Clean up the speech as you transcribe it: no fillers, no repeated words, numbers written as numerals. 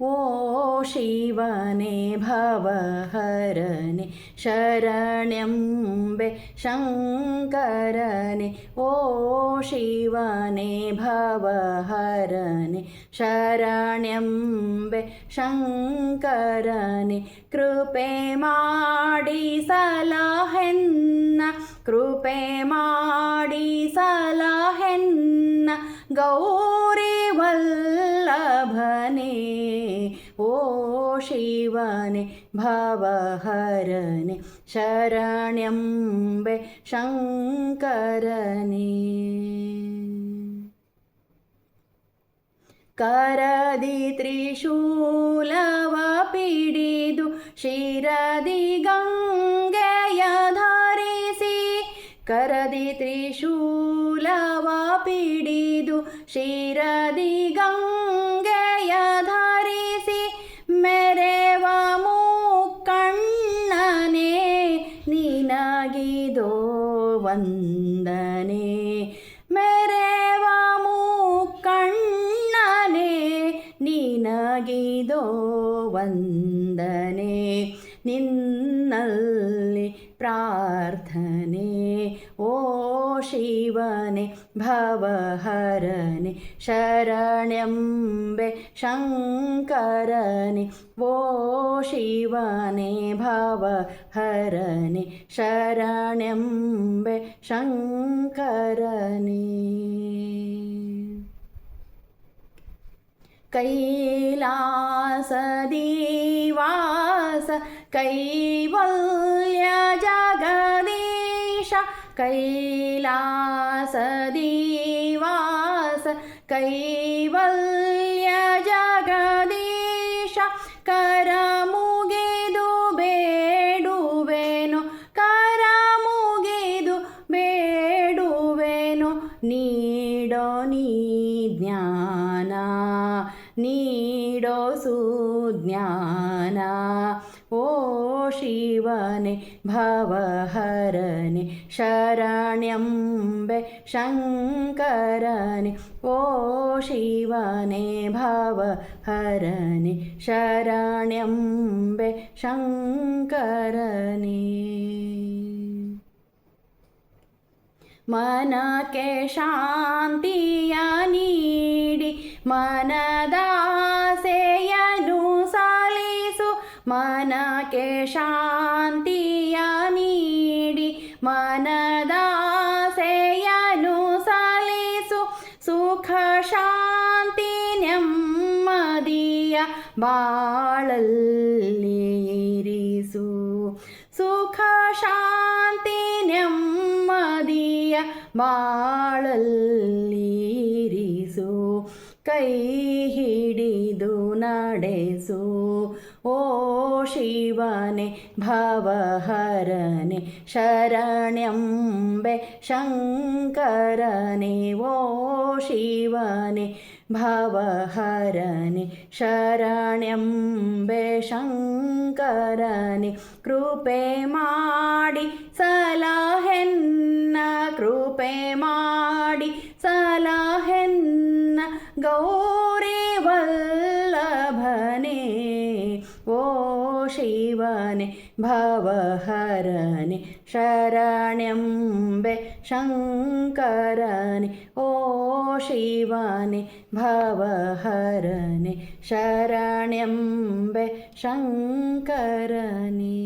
ಓ ಶಿವನೇ ಭವಹರನೆ ಶರಣ್ಯಂಬೆ ಶಂಕರನೆ. ಓ ಶಿವನೇ ಭವಹರನೆ ಶರಣ್ಯಂಬೆ ಶಂಕರನೆ. ಕೃಪೆ ಮಾಡಿ ಸಲಹೆನ್ನ, ಕೃಪೆ ಮಾಡಿ ಸಲಹೆನ್ನ ಗೌರಿ ವಲ್ಲಭನೇ. ಓ ಶಿವನೇ ಭವಹರನೆ ಶರಣ್ಯಂಬೆ ಶಂಕರನೇ. ಕರದಿ ತ್ರಿಶೂಲವ ಪಿಡಿದು ಶಿರದಿ ಗಂಗೆಯ ಧರಿಸಿ, ಕರದಿ ತ್ರಿಶೂಲವ ಪಿಡಿದು ಶಿರದಿ ಗಂಗೆಯ ಧರಿಸಿ, ಮೆರೆವ ಮುಕ್ಕಣ್ಣನೇ ನಿನಗಿದೋ ವಂದನೆ. ಮೆರೆವ ಮುಕ್ಕಣ್ಣನೇ ನಿನಗಿದೋ ವಂದನೆ. ನಿನ್ನಲ್ಲಿ ಪ್ರಾರ್ಥನೆ. ಓ ಶಿವನೇ ಭವಹರನೆ ಶರಣ್ಯಂಬೆ ಶಂಕರನೆ. ಓ ಶಿವನೇ ಭವಹರನೆ ಶರಣ್ಯಂಬೆ ಶಂಕರನೆ. ಕೈಲಾಸದಿವಾಸ ಕೈವಲ್ಯ ಜಗದೀಶ, ಕೈಲಾಸದಿವಾಸ ಕೈವಲ್ಯ ಜಗದೀಶ. ಕರಮುಗಿದು ಬೇಡುವೆನು, ಕರಮುಗಿದು ಬೇಡುವೆನು, ನೀಡೋ ನೀ ಜ್ಞಾನ, ನೀಡೋ ಸುಜ್ಞಾನ. ಓ ಶಿವನೇ ಭವಹರನೆ ಶರಣ್ಯಂಬೆ ಶಂಕರನೆ. ಓ ಶಿವನೇ ಭವಹರನೆ ಶರಣ್ಯಂಬೆ ಶಂಕರನೆ. ಮನಕ್ಕೆ ಶಾಂತಿಯ ನೀಡಿ ಮನದಾಸೆಯನ್ನು ಸಲ್ಲಿಸು, ಮನಕ್ಕೆ ಶಾಂತಿಯ ನೀಡಿ ಮನದಾಸೆಯನ್ನು ಸಲ್ಲಿಸು. ಸುಖ ಶಾಂತಿ ನೆಮ್ಮದಿಯ ಬಾಳಲ್ಲಿ ಇರಿಸು, ಸುಖ ಶಾಂತಿ ನೆಮ್ಮದಿಯ ಬಾಳಲ್ಲಿ ಇರಿಸು. ಕೈ ಹಿಡಿದು ನಡೆಸು. ಓ ಶಿವನೇ ಭವಹರನೆ ಶರಣ್ಯಂಬೆ ಶಂಕರನೆ. ಓ ಶಿವನೇ ಭವಹರನೆ ಶರಣ್ಯಂಬೆ ಶಂಕರನೆ. ಕೃಪೆ ಮಾಡಿ ಸಲಹೆನ್ನ, ಕೃಪೆ ಮಾಡಿ ಸಲಹೆನ್ನ ಗೌರಿ ವಲ್ಲಭನೇ. ಓ ಶಿವನೇ ಭವಹರನೆ ಶರಣ್ಯಂಬೆ ಶಂಕರನೆ. ಓ ಶಿವನೇ ಭವಹರನೆ ಶರಣ್ಯಂಬೆ ಶಂಕರನೆ.